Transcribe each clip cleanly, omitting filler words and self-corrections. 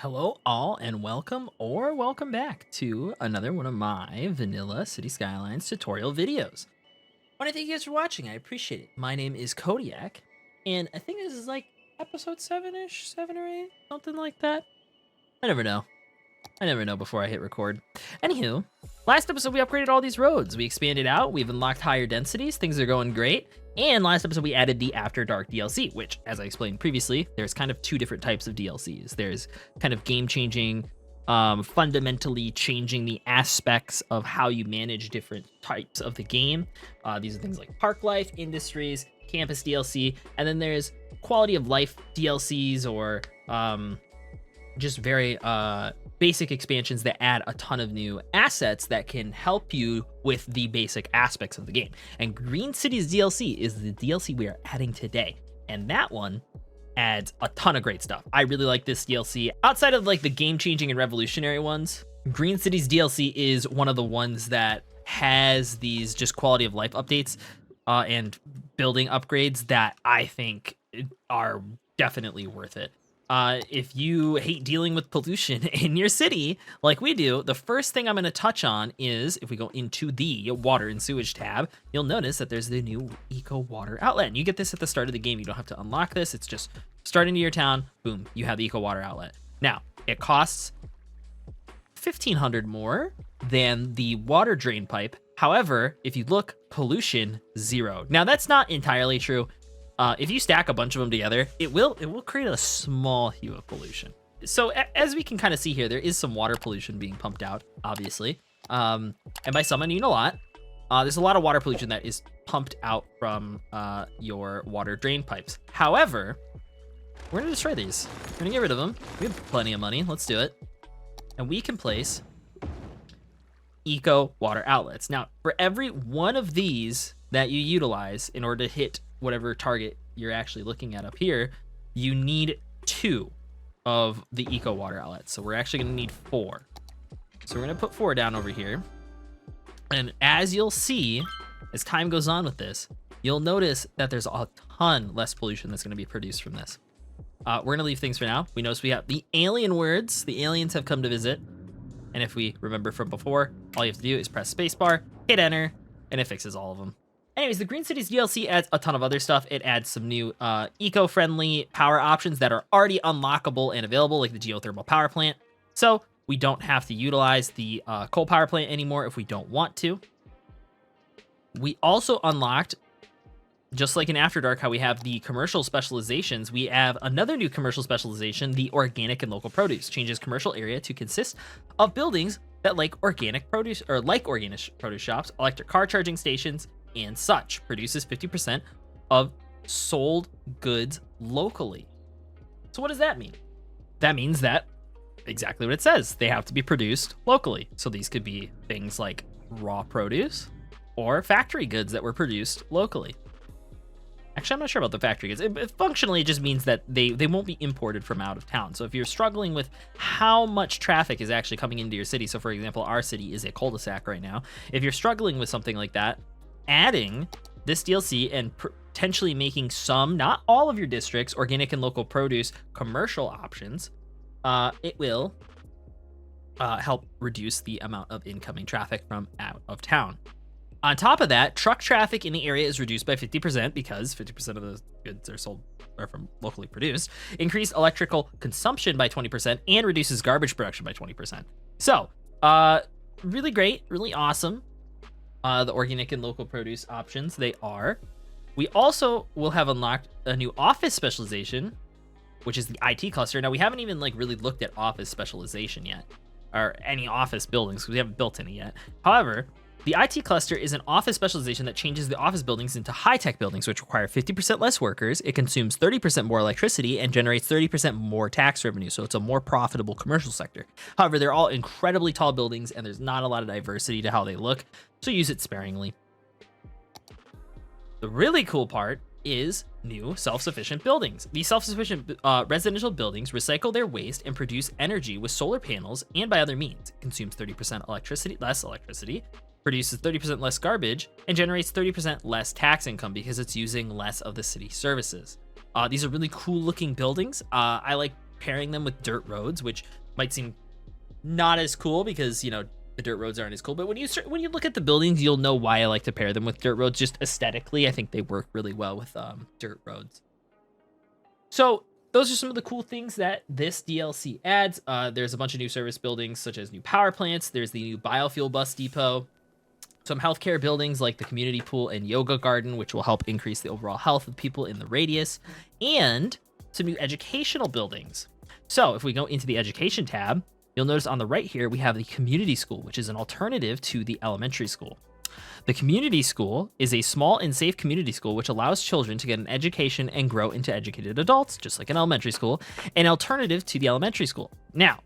Hello, all, and welcome back to another one of my vanilla City Skylines tutorial videos. I want to thank you guys for watching. I appreciate it. My name is Kodiak, and I think this is like episode 7-ish, 7 or 8, something like that. I never know. I never know before I hit record. Anywho, last episode we upgraded all these roads. We expanded out, we've unlocked higher densities, things are going great. And last episode we added the After Dark DLC, which, as I explained previously, there's kind of two different types of DLCs. There's kind of game-changing, fundamentally changing the aspects of how you manage different types of the game. These are things like park life, industries, campus DLC, and then there's quality of life DLCs or just very basic expansions that add a ton of new assets that can help you with the basic aspects of the game. And Green Cities DLC is the DLC we are adding today, and that one adds a ton of great stuff. I really like this DLC. Outside of like the game-changing and revolutionary ones, Green Cities DLC is one of the ones that has these just quality of life updates and building upgrades that I think are definitely worth it. If you hate dealing with pollution in your city, like we do, the first thing I'm going to touch on is, if we go into the water and sewage tab, you'll notice that there's the new eco water outlet. And you get this at the start of the game. You don't have to unlock this. It's just start into your town. Boom, you have the eco water outlet. Now, it costs 1,500 more than the water drain pipe. However, if you look, pollution, 0. Now, that's not entirely true. If you stack a bunch of them together, it will create a small hue of pollution. So as we can kind of see here, there is some water pollution being pumped out, obviously. And by some, I mean a lot. There's a lot of water pollution that is pumped out from your water drain pipes. However, we're going to destroy these. We're going to get rid of them. We have plenty of money. Let's do it. And we can place eco water outlets. Now, for every one of these that you utilize in order to hit whatever target you're actually looking at up here, you need 2 of the eco water outlets. So we're actually gonna need 4. So we're gonna put 4 down over here. And as you'll see, as time goes on with this, you'll notice that there's a ton less pollution that's gonna be produced from this. We're gonna leave things for now. We notice we have the alien words. The aliens have come to visit. And if we remember from before, all you have to do is press spacebar, hit enter, and it fixes all of them. Anyways, the Green Cities DLC adds a ton of other stuff. It adds some new eco-friendly power options that are already unlockable and available, like the geothermal power plant. So we don't have to utilize the coal power plant anymore if we don't want to. We also unlocked, just like in After Dark, how we have the commercial specializations, we have another new commercial specialization, the organic and local produce. Changes commercial area to consist of buildings that like organic produce shops, electric car charging stations, and such. Produces 50% of sold goods locally. So what does that mean? That means that exactly what it says. They have to be produced locally. So these could be things like raw produce or factory goods that were produced locally. Actually, I'm not sure about the factory goods. It functionally just means that they won't be imported from out of town. So if you're struggling with how much traffic is actually coming into your city, so for example, our city is a cul-de-sac right now. If you're struggling with something like that, adding this DLC and potentially making some, not all of your districts, organic and local produce commercial options, it will help reduce the amount of incoming traffic from out of town. On top of that, truck traffic in the area is reduced by 50% because 50% of the goods are from locally produced. Increased electrical consumption by 20% and reduces garbage production by 20%. So, really great, really awesome. The organic and local produce options, they are. We also will have unlocked a new office specialization, which is the IT cluster. Now, we haven't even like really looked at office specialization yet, or any office buildings, because we haven't built any yet. However, the IT cluster is an office specialization that changes the office buildings into high-tech buildings, which require 50% less workers. It consumes 30% more electricity and generates 30% more tax revenue. So it's a more profitable commercial sector. However, they're all incredibly tall buildings and there's not a lot of diversity to how they look. So use it sparingly. The really cool part is new self-sufficient buildings. These self-sufficient residential buildings recycle their waste and produce energy with solar panels and by other means. It consumes 30% less electricity, produces 30% less garbage, and generates 30% less tax income because it's using less of the city services. These are really cool looking buildings. I like pairing them with dirt roads, which might seem not as cool because, you know, the dirt roads aren't as cool. But when you look at the buildings, you'll know why I like to pair them with dirt roads. Just aesthetically, I think they work really well with dirt roads. So those are some of the cool things that this DLC adds. There's a bunch of new service buildings, such as new power plants. There's the new biofuel bus depot. Some healthcare buildings like the community pool and yoga garden, which will help increase the overall health of people in the radius. And some new educational buildings. So if we go into the education tab, you'll notice on the right here, we have the community school, which is an alternative to the elementary school. The community school is a small and safe community school which allows children to get an education and grow into educated adults, just like an elementary school, an alternative to the elementary school. Now,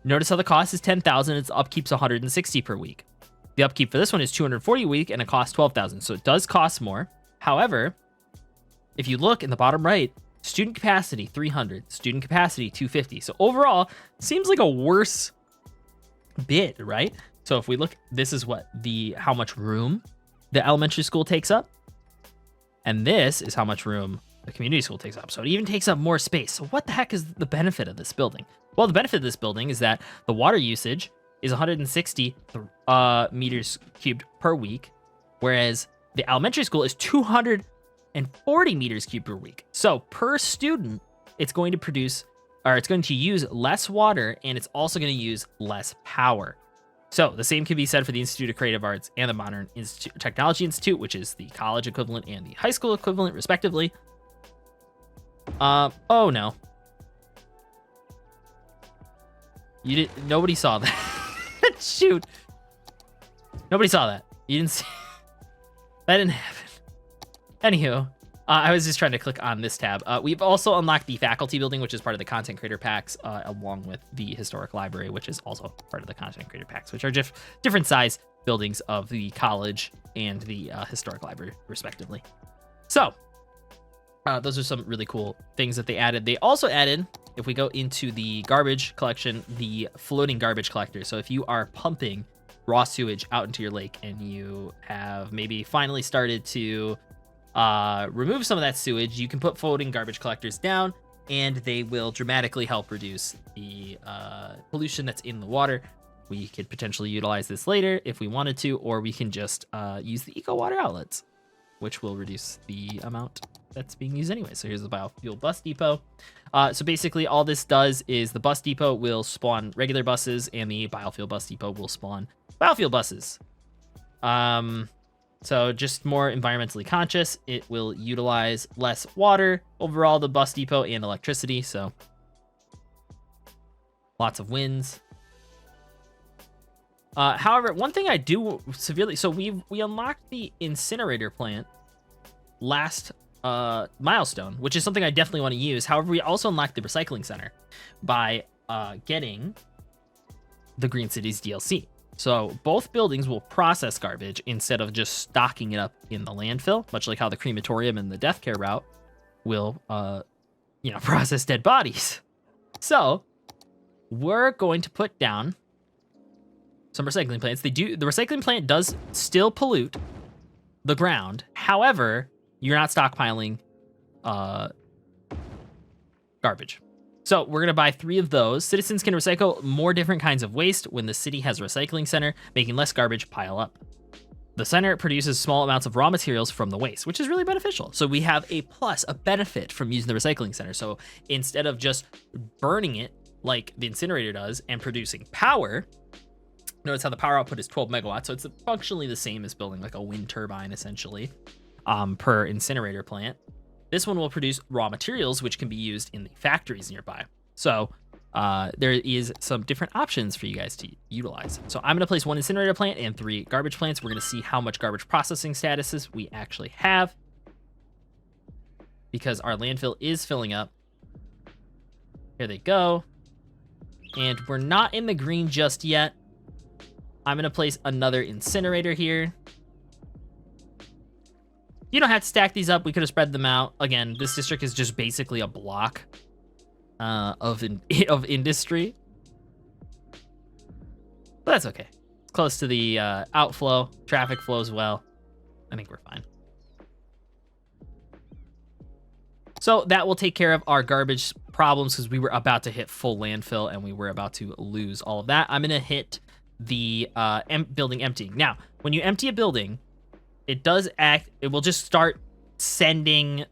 notice how the cost is $10,000, its upkeep's $160 per week. The upkeep for this one is $240 a week, and it costs $12,000, so it does cost more. However, if you look in the bottom right, student capacity 300, student capacity 250. So overall, seems like a worse bid, right? So if we look, this is how much room the elementary school takes up, and this is how much room the community school takes up. So it even takes up more space. So what the heck is the benefit of this building? Well, the benefit of this building is that the water usage is 160 meters cubed per week, whereas the elementary school is 240 meters cubed per week. So per student, it's going to use less water, and it's also going to use less power. So the same can be said for the Institute of Creative Arts and the Modern Technology Institute, which is the college equivalent and the high school equivalent, respectively. Oh no. Nobody saw that. Shoot. Nobody saw that. You didn't see. That didn't happen. Anywho, I was just trying to click on this tab. We've also unlocked the faculty building, which is part of the content creator packs, along with the historic library, which is also part of the content creator packs, which are different size buildings of the college and the historic library, respectively. So those are some really cool things that they added. They also added, if we go into the garbage collection, the floating garbage collector. So if you are pumping raw sewage out into your lake and you have maybe finally started to remove some of that sewage, you can put floating garbage collectors down and they will dramatically help reduce the pollution that's in the water. We could potentially utilize this later if we wanted to, or we can just use the eco water outlets, which will reduce the amount that's being used anyway. So here's the biofuel bus depot. So basically all this does is the bus depot will spawn regular buses and the biofuel bus depot will spawn biofuel buses. So just more environmentally conscious. It will utilize less water overall, the bus depot, and electricity. So lots of wins. However, one thing I do severely, so we unlocked the incinerator plant last milestone, which is something I definitely want to use. However, we also unlocked the recycling center by getting the Green Cities DLC. So both buildings will process garbage instead of just stocking it up in the landfill, much like how the crematorium and the death care route will, process dead bodies. So we're going to put down some recycling plants. The recycling plant does still pollute the ground. However, you're not stockpiling garbage. So we're going to buy 3 of those. Citizens can recycle more different kinds of waste when the city has a recycling center, making less garbage pile up. The center produces small amounts of raw materials from the waste, which is really beneficial. So we have a benefit from using the recycling center. So instead of just burning it like the incinerator does and producing power, notice how the power output is 12 megawatts. So it's functionally the same as building like a wind turbine, essentially, per incinerator plant. This one will produce raw materials, which can be used in the factories nearby. So there is some different options for you guys to utilize. So I'm going to place 1 incinerator plant and 3 garbage plants. We're going to see how much garbage processing statuses we actually have, because our landfill is filling up. Here they go. And we're not in the green just yet. I'm going to place another incinerator here. You don't have to stack these up. We could have spread them out. Again, this district is just basically a block of industry. But that's okay. It's close to the outflow. Traffic flows well. I think we're fine. So that will take care of our garbage problems because we were about to hit full landfill and we were about to lose all of that. I'm going to hit the building emptying. Now, when you empty a building, it will just start sending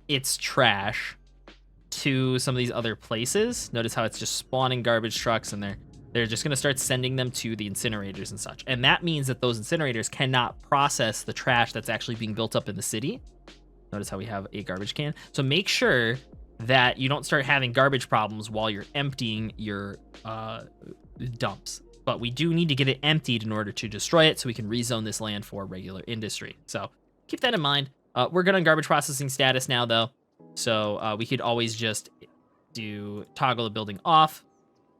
its trash to some of these other places. Notice how it's just spawning garbage trucks, and they're just going to start sending them to the incinerators and such. And that means that those incinerators cannot process the trash that's actually being built up in the city. Notice how we have a garbage can. So make sure that you don't start having garbage problems while you're emptying your dumps. But we do need to get it emptied in order to destroy it so we can rezone this land for regular industry. So keep that in mind. We're good on garbage processing status now, though. So we could always just toggle the building off.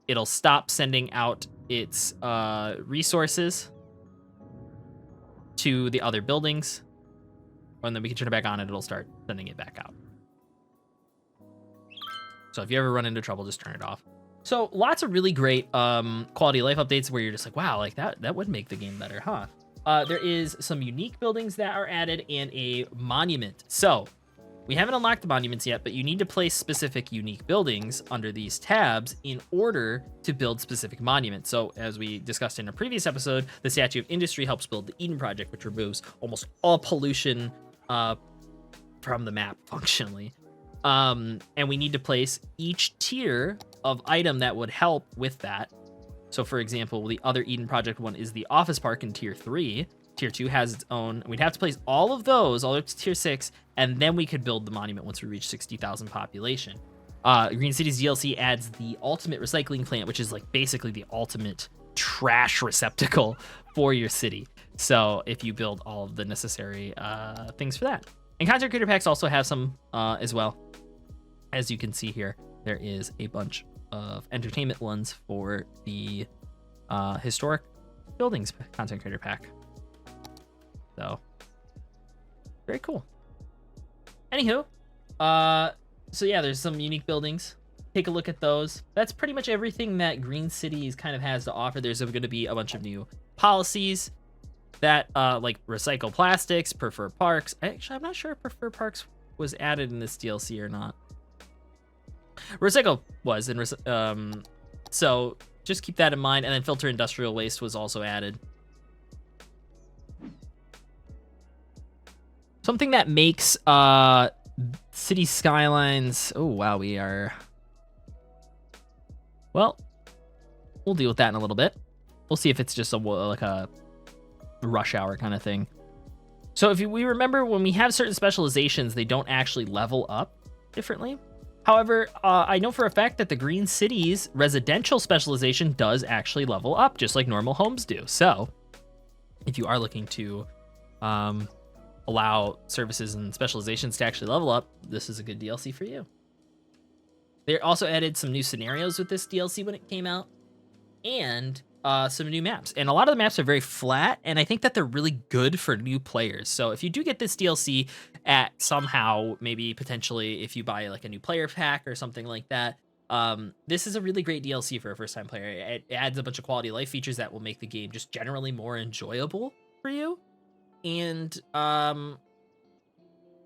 It'll stop sending out its resources to the other buildings. And then we can turn it back on and it'll start sending it back out. So if you ever run into trouble, just turn it off. So lots of really great quality of life updates where you're just like, wow, like that would make the game better, huh? There is some unique buildings that are added and a monument. So we haven't unlocked the monuments yet, but you need to place specific unique buildings under these tabs in order to build specific monuments. So as we discussed in a previous episode, the Statue of Industry helps build the Eden Project, which removes almost all pollution from the map functionally. And we need to place each tier of item that would help with that. So for example, the other Eden Project one is the office park in tier 3. Tier 2 has its own. We'd have to place all of those all up to tier 6, and then we could build the monument once we reach 60,000 population. Green Cities DLC adds the ultimate recycling plant, which is like basically the ultimate trash receptacle for your city. So if you build all of the necessary things for that. And content creator packs also have some as well. As you can see here, there is a bunch of entertainment ones for the historic buildings content creator pack. So very cool. Anywho, so yeah, there's some unique buildings. Take a look at those. That's pretty much everything that Green Cities kind of has to offer. There's going to be a bunch of new policies that like recycle plastics, prefer parks. Actually, I'm not sure if prefer parks was added in this DLC or not. Recycle was, and so just keep that in mind. And then filter industrial waste was also added. Something that makes Cities Skylines. Oh wow, we are. Well, we'll deal with that in a little bit. We'll see if it's just like a rush hour kind of thing. So if we remember, when we have certain specializations, they don't actually level up differently. However, I know for a fact that the Green Cities residential specialization does actually level up, just like normal homes do. So if you are looking to allow services and specializations to actually level up, this is a good DLC for you. They also added some new scenarios with this DLC when it came out, and some new maps. And a lot of the maps are very flat, and I think that they're really good for new players. So if you do get this DLC at somehow, maybe potentially if you buy like a new player pack or something like that, this is a really great DLC for a first-time player. It adds a bunch of quality of life features that will make the game just generally more enjoyable for you, and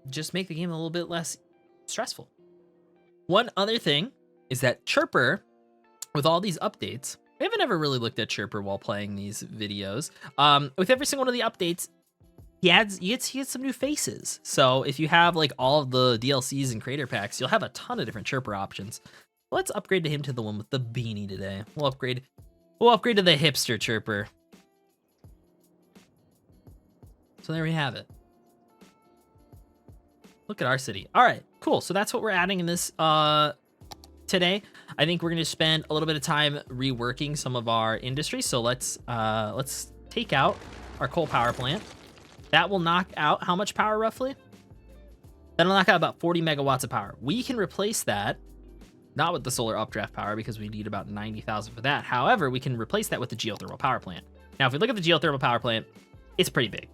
just make the game a little bit less stressful. One other thing is that Chirper, with all these updates, we haven't ever really looked at Chirper while playing these videos. With every single one of the updates, he gets some new faces. So if you have like all of the DLCs and creator packs, you'll have a ton of different Chirper options. Let's upgrade to him to the one with the beanie today. We'll upgrade to the hipster Chirper. So there we have it. Look at our city. All right, cool. So that's what we're adding in this today. I think we're going to spend a little bit of time reworking some of our industry. So let's take out our coal power plant. That will knock out how much power roughly? That'll knock out about 40 megawatts of power. We can replace that, not with the solar updraft power because we need about 90,000 for that. However, we can replace that with the geothermal power plant. Now, if we look at the geothermal power plant, it's pretty big.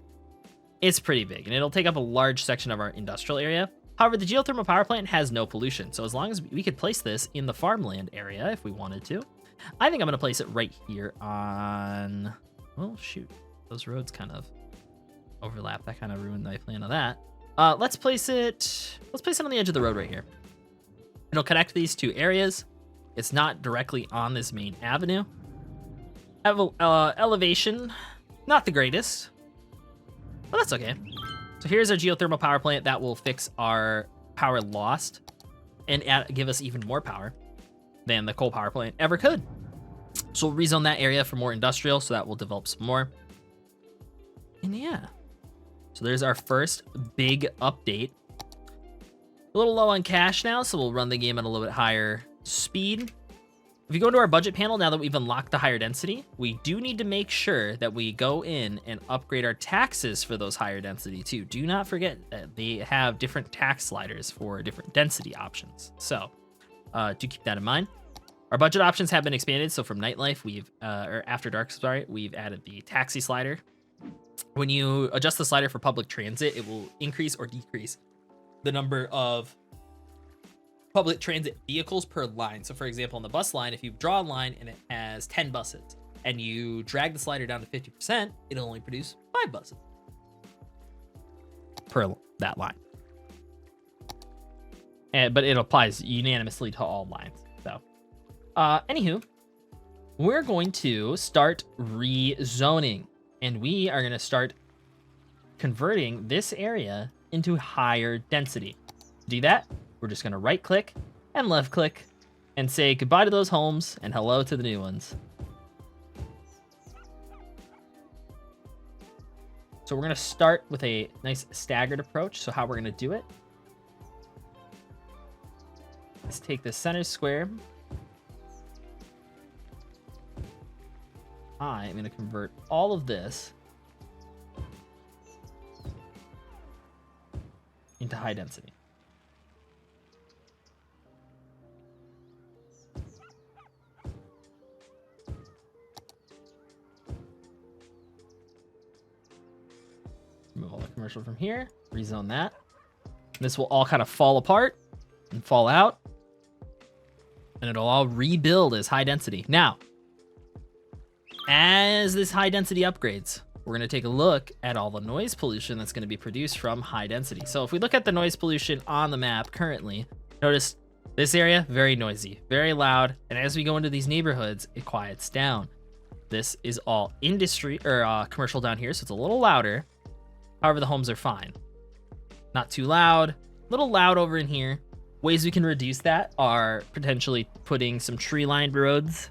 It's pretty big, and it'll take up a large section of our industrial area. However, the geothermal power plant has no pollution, so as long as we could place this in the farmland area if we wanted to. I think I'm going to place it right here on... Well, shoot. Those roads kind of overlap. That kind of ruined my plan of that. Let's place it on the edge of the road right here. It'll connect these two areas. It's not directly on this main avenue. Elevation, not the greatest, but that's okay. So here's our geothermal power plant that will fix our power lost and give us even more power than the coal power plant ever could. So we'll rezone that area for more industrial, so that will develop some more. And yeah, so there's our first big update. A little low on cash now, so we'll run the game at a little bit higher speed. If you go into our budget panel, now that we've unlocked the higher density, we do need to make sure that we go in and upgrade our taxes for those higher density too. Do not forget that they have different tax sliders for different density options. So do keep that in mind. Our budget options have been expanded. So from nightlife, or after dark, sorry, we've added the taxi slider. When you adjust the slider for public transit, it will increase or decrease the number of public transit vehicles per line. So for example, on the bus line, if you draw a line and it has 10 buses and you drag the slider down to 50%, it'll only produce 5 buses per that line. But it applies unanimously to all lines. So anywho, we're going to start rezoning, and we are going to start converting this area into higher density. To do that, we're just going to right click and left click and say goodbye to those homes and hello to the new ones. So we're going to start with a nice staggered approach. So how we're going to do it is take the center square. I'm going to convert all of this into high density. Remove all the commercial from here, rezone that. This will all kind of fall apart and fall out, and it'll all rebuild as high density. Now, as this high density upgrades, we're going to take a look at all the noise pollution that's going to be produced from high density. So if we look at the noise pollution on the map currently, notice this area, very noisy, very loud. And as we go into these neighborhoods, it quiets down. This is all industry or commercial down here, so it's a little louder. However, the homes are fine. Not too loud, a little loud over in here. Ways we can reduce that are potentially putting some tree-lined roads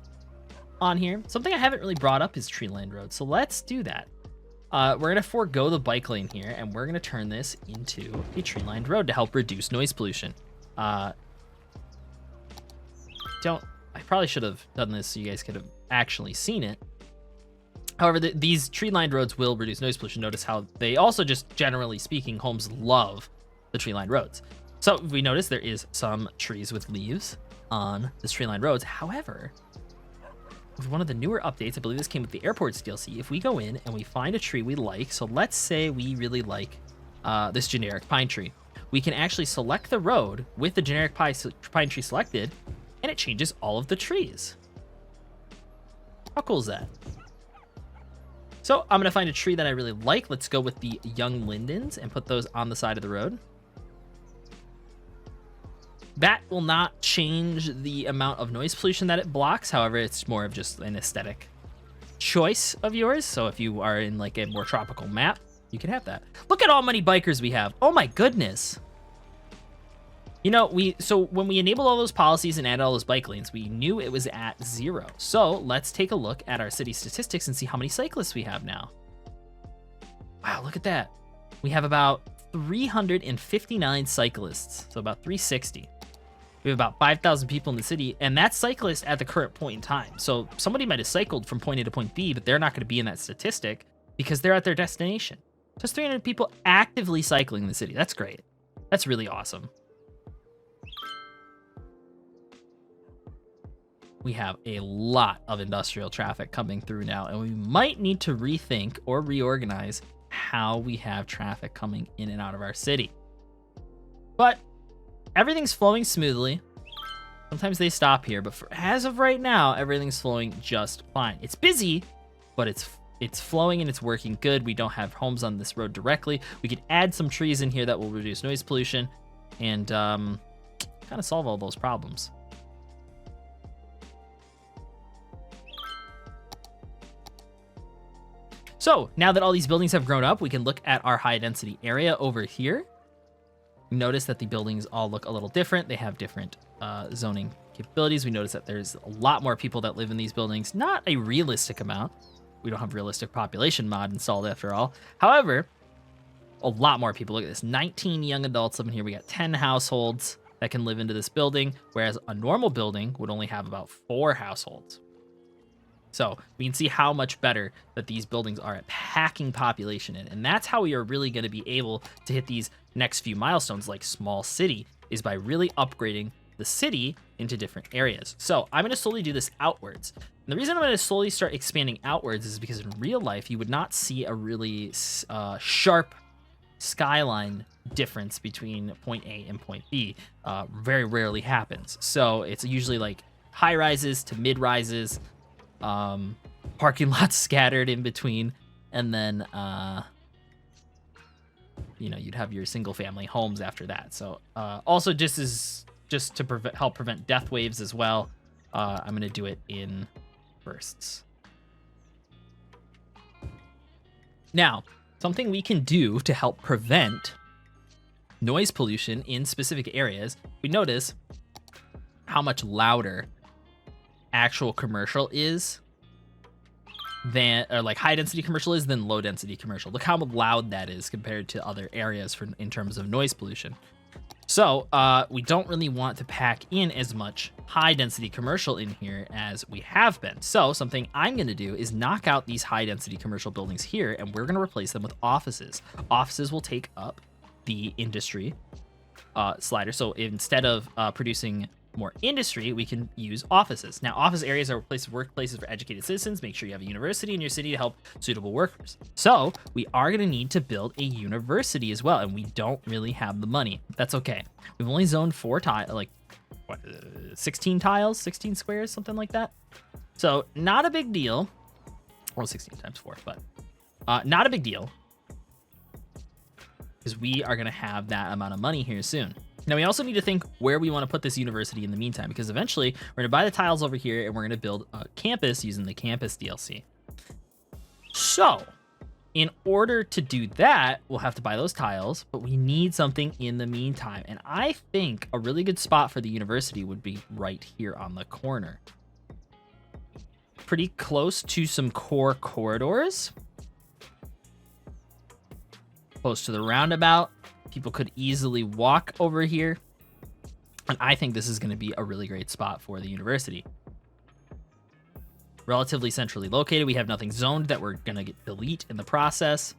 on here. Something I haven't really brought up is tree-lined roads, so let's do that. We're going to forego the bike lane here, and we're going to turn this into a tree-lined road to help reduce noise pollution. I probably should have done this so you guys could have actually seen it. However, these tree-lined roads will reduce noise pollution. Notice how they also, just generally speaking, homes love the tree-lined roads. So if we notice, there is some trees with leaves on this tree-lined roads. However, with one of the newer updates, I believe this came with the Airports DLC, if we go in and we find a tree we like, so let's say we really like this generic pine tree, we can actually select the road with the generic pine tree selected, and it changes all of the trees. How cool is that? So I'm gonna find a tree that I really like. Let's go with the young lindens and put those on the side of the road. That will not change the amount of noise pollution that it blocks. However, it's more of just an aesthetic choice of yours. So if you are in like a more tropical map, you can have that. Look at how many bikers we have. Oh my goodness. You know, so when we enabled all those policies and added all those bike lanes, we knew it was at 0. So let's take a look at our city statistics and see how many cyclists we have now. Wow, look at that. We have about 359 cyclists, so about 360. We have about 5,000 people in the city, and that's cyclists at the current point in time. So somebody might have cycled from point A to point B, but they're not going to be in that statistic because they're at their destination. So it's 300 people actively cycling in the city. That's great. That's really awesome. We have a lot of industrial traffic coming through now, and we might need to rethink or reorganize how we have traffic coming in and out of our city. But everything's flowing smoothly. Sometimes they stop here, but as of right now, everything's flowing just fine. It's busy, but it's flowing and it's working good. We don't have homes on this road directly. We could add some trees in here that will reduce noise pollution, and kind of solve all those problems. So now that all these buildings have grown up, we can look at our high density area over here. Notice that the buildings all look a little different. They have different zoning capabilities. We notice that there's a lot more people that live in these buildings. Not a realistic amount. We don't have realistic population mod installed after all. However, a lot more people. Look at this, 19 young adults living here. We got 10 households that can live into this building, whereas a normal building would only have about 4 households. So we can see how much better that these buildings are at packing population in. And that's how we are really going to be able to hit these next few milestones like small city, is by really upgrading the city into different areas. So I'm going to slowly do this outwards. And the reason I'm going to slowly start expanding outwards is because in real life, you would not see a really sharp skyline difference between point A and point B. Very rarely happens. So it's usually like high rises to mid rises, parking lots scattered in between, and then you'd have your single family homes after that. So also just to help prevent death waves as well, I'm going to do it in bursts. Now, something we can do to help prevent noise pollution in specific areas, we notice how much louder actual commercial is than, or like high density commercial is than low density commercial. Look how loud that is compared to other areas in terms of noise pollution. So we don't really want to pack in as much high density commercial in here as we have been. So something I'm going to do is knock out these high density commercial buildings here, and we're going to replace them with offices. Offices will take up the industry slider. So instead of producing more industry, we can use offices. Now, office areas are workplaces for educated citizens. Make sure you have a university in your city to help suitable workers. So we are going to need to build a university as well, and we don't really have the money. That's okay. We've only zoned 16 tiles, 16 squares, something like that. So not a big deal. Well, 16 times 4, but not a big deal, because we are going to have that amount of money here soon. Now, we also need to think where we want to put this university in the meantime, because eventually we're going to buy the tiles over here and we're going to build a campus using the campus DLC. So in order to do that, we'll have to buy those tiles, but we need something in the meantime. And I think a really good spot for the university would be right here on the corner. Pretty close to some core corridors. Close to the roundabout. People could easily walk over here. And I think this is going to be a really great spot for the university. Relatively centrally located. We have nothing zoned that we're going to delete in the process.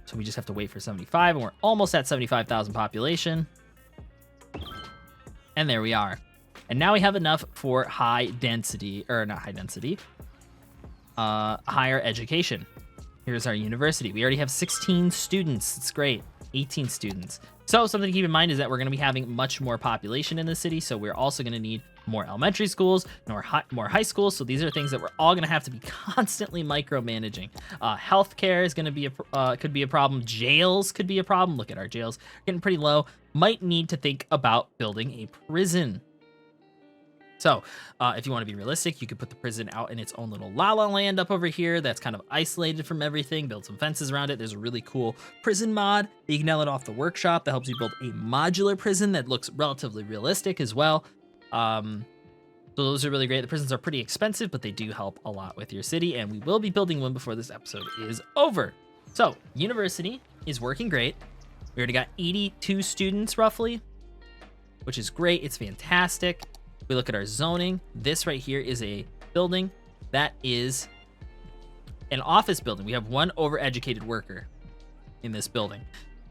So we just have to wait for 75, and we're almost at 75,000 population. And there we are. And now we have enough for high density, or not high density, higher education. Here's our university. We already have 16 students. It's great. 18 students. So something to keep in mind is that we're going to be having much more population in the city. So we're also going to need more elementary schools, more high schools. So these are things that we're all going to have to be constantly micromanaging. Healthcare is going to be could be a problem. Jails could be a problem. Look at our jails getting pretty low. Might need to think about building a prison. So if you want to be realistic, you could put the prison out in its own little la-la land up over here that's kind of isolated from everything, build some fences around it. There's a really cool prison mod that you can download off the workshop that helps you build a modular prison that looks relatively realistic as well. So those are really great. The prisons are pretty expensive, but they do help a lot with your city, and we will be building one before this episode is over. So university is working great. We already got 82 students roughly, which is great. It's fantastic. We look at our zoning. This right here is a building that is an office building. We have one overeducated worker in this building.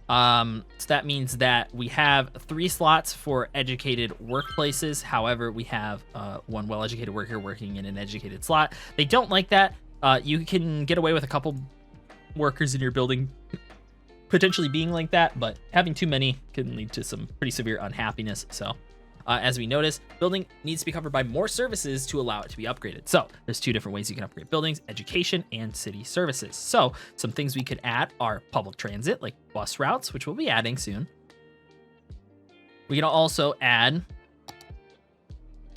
So that means that we have 3 slots for educated workplaces. However, we have one well-educated worker working in an educated slot. They don't like that. You can get away with a couple workers in your building potentially being like that, but having too many can lead to some pretty severe unhappiness. So as we notice, building needs to be covered by more services to allow it to be upgraded. So there's 2 different ways you can upgrade buildings: education and city services. So some things we could add are public transit, like bus routes, which we'll be adding soon. We can also add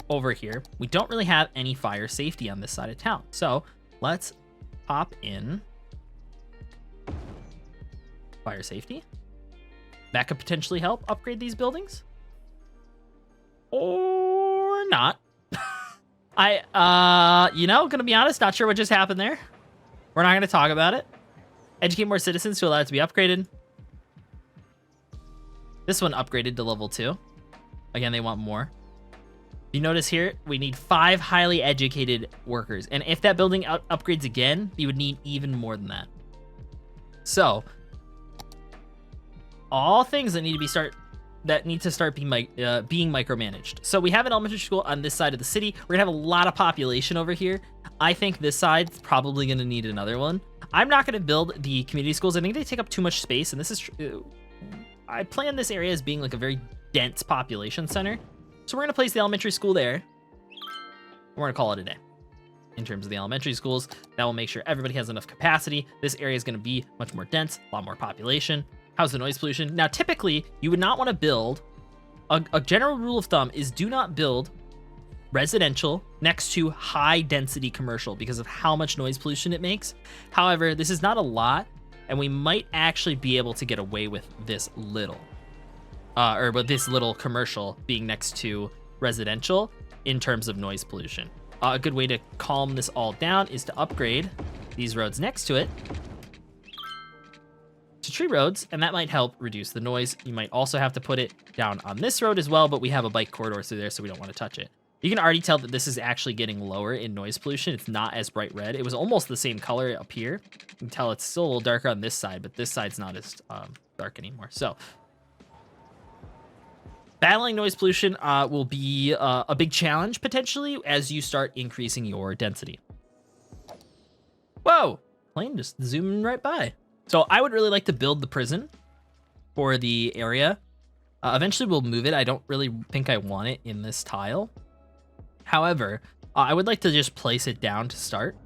over here. We don't really have any fire safety on this side of town. So let's pop in fire safety. That could potentially help upgrade these buildings. Or not. Gonna be honest, not sure what just happened there. We're not gonna talk about it. Educate more citizens to allow it to be upgraded. This one upgraded to level 2. Again, they want more. You notice here, we need 5 highly educated workers. And if that building upgrades again, you would need even more than that. So, all things that need to start being micromanaged. So we have an elementary school on this side of the city. We're gonna have a lot of population over here. I think this side's probably gonna need another one. I'm not gonna build the community schools. I think they take up too much space, and this is I plan this area as being like a very dense population center. So we're gonna place the elementary school there. We're gonna call it a day. In terms of the elementary schools, that will make sure everybody has enough capacity. This area is gonna be much more dense, a lot more population. How's the noise pollution? Now, typically, you would not want to build, a general rule of thumb is do not build residential next to high density commercial because of how much noise pollution it makes. However, this is not a lot, and we might actually be able to get away with this little, with this little commercial being next to residential in terms of noise pollution. A good way to calm this all down is to upgrade these roads next to it to tree roads, and that might help reduce the noise. You might also have to put it down on this road as well, but we have a bike corridor through there, so we don't want to touch it. You can already tell that this is actually getting lower in noise pollution. It's not as bright red. It was almost the same color up here. You can tell it's still a little darker on this side, but this side's not as dark anymore. So battling noise pollution will be a big challenge potentially as you start increasing your density. Whoa, plane just zooming right by. So I would really like to build the prison for the area. Eventually we'll move it. I don't really think I want it in this tile. However, I would like to just place it down to start.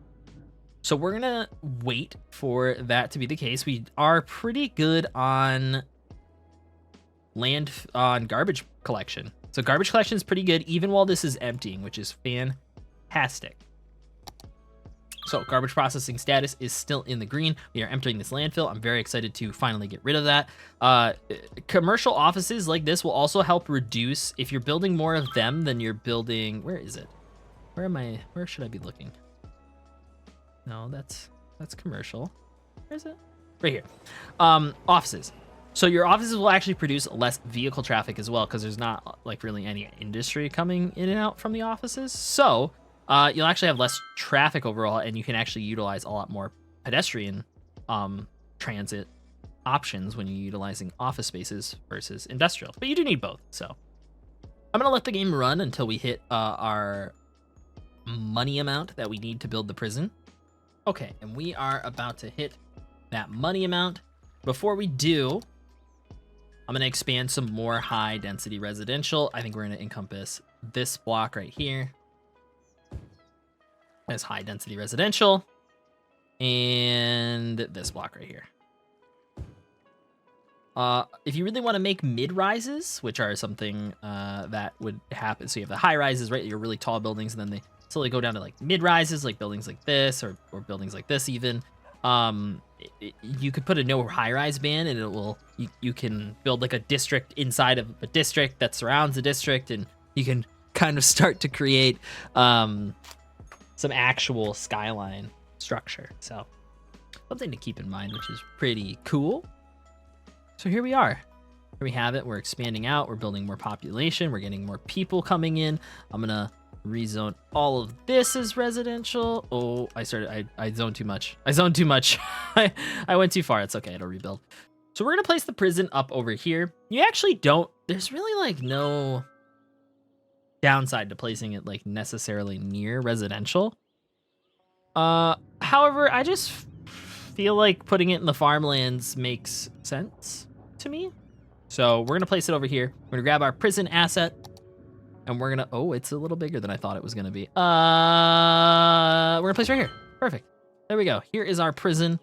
So we're gonna wait for that to be the case. We are pretty good on garbage collection. So garbage collection is pretty good even while this is emptying, which is fantastic. So garbage processing status is still in the green. We are entering this landfill. I'm very excited to finally get rid of that. Commercial offices like this will also help reduce, if you're building more of them than you're building, where is it? Where should I be looking? No, that's commercial. Where is it? Right here. Offices. So your offices will actually produce less vehicle traffic as well because there's not like really any industry coming in and out from the offices. So you'll actually have less traffic overall, and you can actually utilize a lot more pedestrian transit options when you're utilizing office spaces versus industrial. But you do need both. So I'm gonna let the game run until we hit our money amount that we need to build the prison. Okay, and we are about to hit that money amount. Before we do, I'm gonna expand some more high density residential. I think we're gonna encompass this block right here as high density residential, and this block right here. If you really want to make mid-rises, which are something that would happen, so you have the high rises, right, your really tall buildings, and then they slowly go down to like mid-rises, like buildings like this, or buildings like this even. You could put a no high-rise ban, and it will, you can build like a district inside of a district that surrounds a district, and you can kind of start to create some actual skyline structure. So something to keep in mind, which is pretty cool. So here we are. Here we have it. We're expanding out. We're building more population. We're getting more people coming in. I'm gonna rezone all of this as residential. Oh, I zoned too much. I went too far. It's okay. It'll rebuild. So we're gonna place the prison up over here. You actually don't. There's really like no downside to placing it like necessarily near residential. However, I just feel like putting it in the farmlands makes sense to me. So we're gonna place it over here. We're gonna grab our prison asset, and we're gonna, oh, it's a little bigger than I thought it was gonna be. We're gonna place it right here. Perfect. There we go. Here is our prison.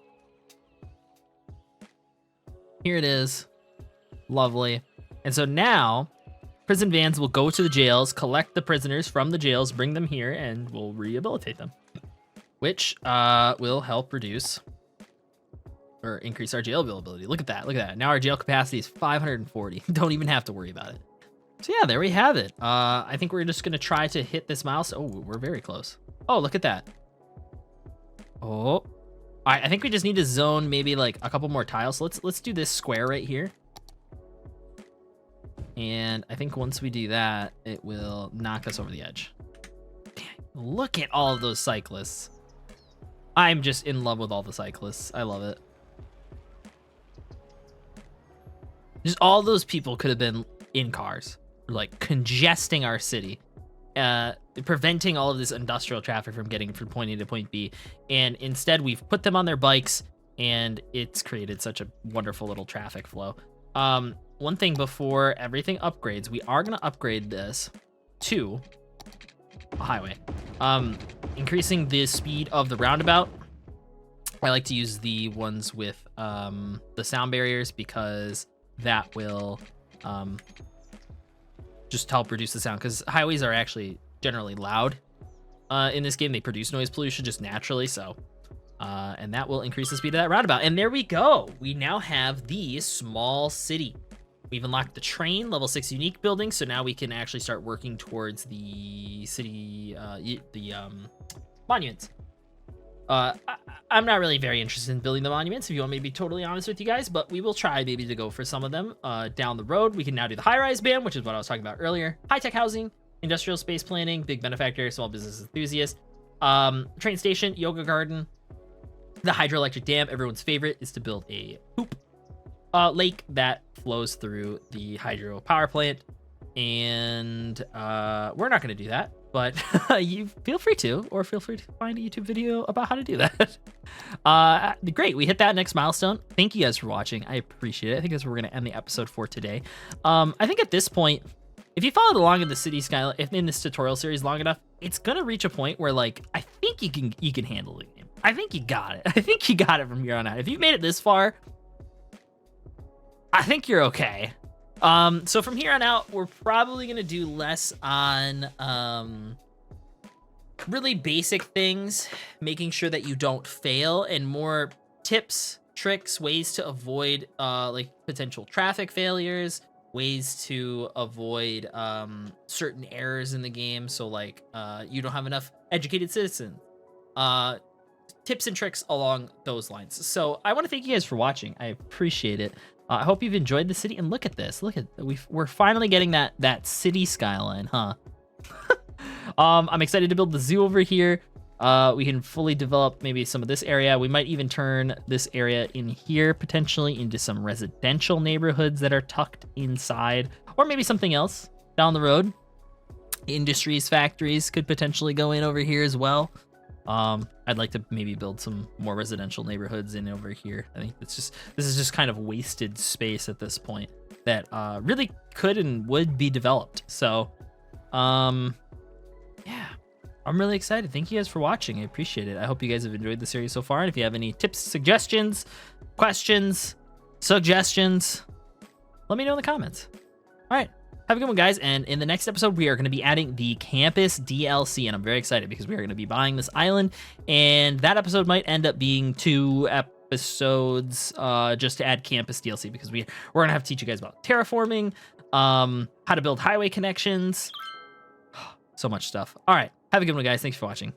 Here it is. Lovely. And so now Prison vans will go to the jails, collect the prisoners from the jails, bring them here, and we'll rehabilitate them, which will help reduce or increase our jail availability. Look at that. Look at that. Now our jail capacity is 540. Don't even have to worry about it. So yeah, there we have it. I think we're just going to try to hit this milestone. Oh, we're very close. Oh, look at that. Oh, all right. I think we just need to zone maybe like a couple more tiles. So let's do this square right here. And I think once we do that, it will knock us over the edge. Dang, look at all of those cyclists. I'm just in love with all the cyclists. I love it. Just all those people could have been in cars, like congesting our city, preventing all of this industrial traffic from getting from point A to point B. And instead, we've put them on their bikes, and it's created such a wonderful little traffic flow. One thing before everything upgrades, we are going to upgrade this to a highway, increasing the speed of the roundabout. I like to use the ones with the sound barriers because that will just help reduce the sound, because highways are actually generally loud in this game. They produce noise pollution just naturally, so and that will increase the speed of that roundabout. And there we go. We now have the small city. We've unlocked the train, level 6 unique building, so now we can actually start working towards the city, monuments. I'm not really very interested in building the monuments, if you want me to be totally honest with you guys, but we will try maybe to go for some of them down the road. We can now do the high-rise band, which is what I was talking about earlier. High-tech housing, industrial space planning, big benefactor, small business enthusiast, train station, yoga garden, the hydroelectric dam. Everyone's favorite is to build a hoop lake that flows through the hydro power plant, and we're not going to do that, but you feel free to, or feel free to find a YouTube video about how to do that. Great, we hit that next milestone. Thank you guys for watching. I appreciate it. I think that's where we're going to end the episode for today. I think at this point, if you followed along in the City Skyline, in this tutorial series long enough, it's going to reach a point where, like, I think you can handle the game. I think you got it. I think you got it from here on out. If you've made it this far, I think you're okay. So from here on out, we're probably going to do less on really basic things, making sure that you don't fail, and more tips, tricks, ways to avoid like potential traffic failures, ways to avoid certain errors in the game. So like you don't have enough educated citizens. Tips and tricks along those lines. So I want to thank you guys for watching. I appreciate it. I hope you've enjoyed the city, and look at this. Look at, we're finally getting that city skyline, huh? I'm excited to build the zoo over here. We can fully develop maybe some of this area. We might even turn this area in here potentially into some residential neighborhoods that are tucked inside, or maybe something else down the road. Industries, factories could potentially go in over here as well. I'd like to maybe build some more residential neighborhoods in over here. I think this is just kind of wasted space at this point that really could and would be developed. So yeah, I'm really excited. Thank you guys for watching. I appreciate it. I hope you guys have enjoyed the series so far. And if you have any tips, suggestions, questions, suggestions, let me know in the comments. All right. Have a good one, guys. And in the next episode, we are going to be adding the campus DLC. And I'm very excited because we are going to be buying this island. And that episode might end up being 2 episodes just to add campus DLC, because we're going to have to teach you guys about terraforming, how to build highway connections. So much stuff. All right. Have a good one, guys. Thanks for watching.